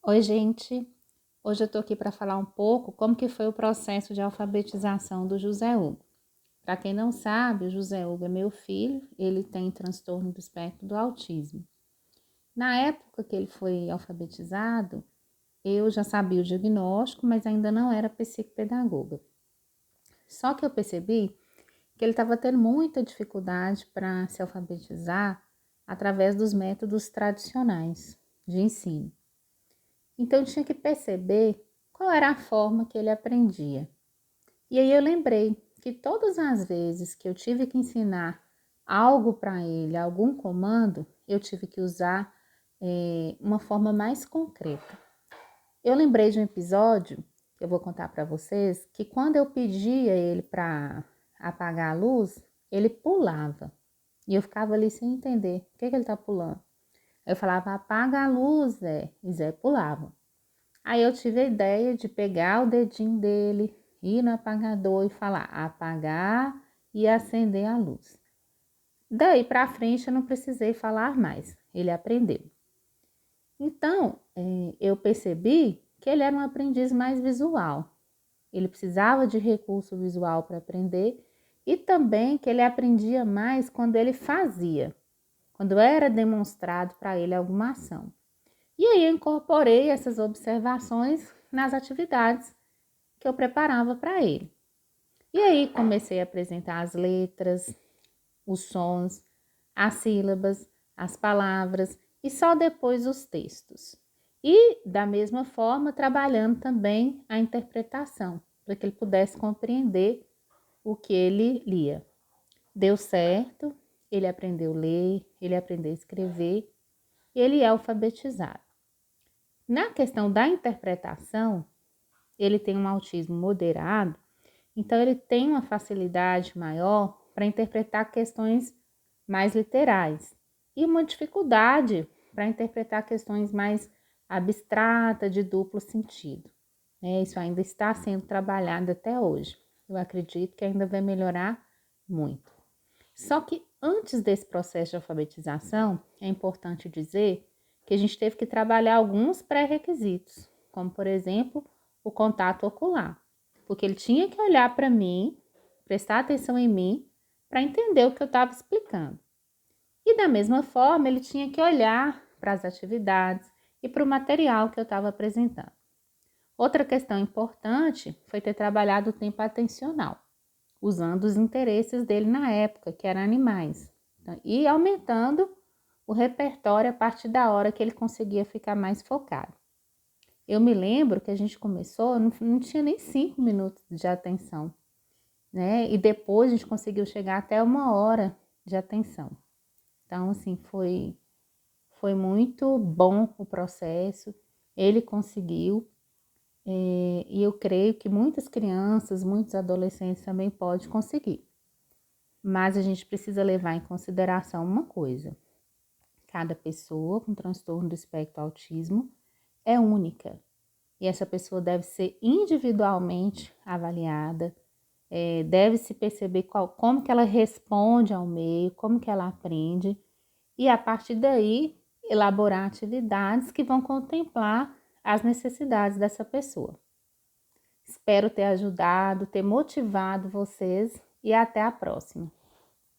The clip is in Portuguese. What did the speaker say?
Oi, gente. Hoje eu tô aqui para falar um pouco como que foi o processo de alfabetização do José Hugo. Para quem não sabe, o José Hugo é meu filho, ele tem transtorno do espectro do autismo. Na época que ele foi alfabetizado, eu já sabia o diagnóstico, mas ainda não era psicopedagoga. Só que eu percebi que ele estava tendo muita dificuldade para se alfabetizar através dos métodos tradicionais de ensino. Então eu tinha que perceber qual era a forma que ele aprendia. E aí eu lembrei que todas as vezes que eu tive que ensinar algo para ele, algum comando, eu tive que usar uma forma mais concreta. Eu lembrei de um episódio que eu vou contar para vocês, que quando eu pedia ele para apagar a luz, ele pulava. E eu ficava ali sem entender o que ele está pulando. Eu falava, apaga a luz, Zé. E Zé pulava. Aí eu tive a ideia de pegar o dedinho dele, ir no apagador e falar apagar e acender a luz. Daí para frente eu não precisei falar mais, ele aprendeu. Então eu percebi que ele era um aprendiz mais visual. Ele precisava de recurso visual para aprender e também que ele aprendia mais quando ele fazia, quando era demonstrado para ele alguma ação. E aí eu incorporei essas observações nas atividades que eu preparava para ele. E aí comecei a apresentar as letras, os sons, as sílabas, as palavras e só depois os textos. E da mesma forma trabalhando também a interpretação, para que ele pudesse compreender o que ele lia. Deu certo, ele aprendeu a ler, ele aprendeu a escrever, ele é alfabetizado. Na questão da interpretação, ele tem um autismo moderado, então ele tem uma facilidade maior para interpretar questões mais literais e uma dificuldade para interpretar questões mais abstratas, de duplo sentido. Isso ainda está sendo trabalhado até hoje. Eu acredito que ainda vai melhorar muito. Só que antes desse processo de alfabetização, é importante dizer que a gente teve que trabalhar alguns pré-requisitos, como por exemplo, o contato ocular, porque ele tinha que olhar para mim, prestar atenção em mim, para entender o que eu estava explicando. E da mesma forma, ele tinha que olhar para as atividades e para o material que eu estava apresentando. Outra questão importante foi ter trabalhado o tempo atencional, usando os interesses dele na época, que eram animais, e aumentando o repertório a partir da hora que ele conseguia ficar mais focado. Eu me lembro que a gente começou, não tinha nem 5 minutos de atenção, né? E depois a gente conseguiu chegar até 1 hora de atenção. Então, assim, foi muito bom o processo, ele conseguiu, e eu creio que muitas crianças, muitos adolescentes também podem conseguir. Mas a gente precisa levar em consideração uma coisa: cada pessoa com transtorno do espectro autismo é única. E essa pessoa deve ser individualmente avaliada, deve se perceber como que ela responde ao meio, como que ela aprende, e a partir daí elaborar atividades que vão contemplar as necessidades dessa pessoa. Espero ter ajudado, ter motivado vocês e até a próxima.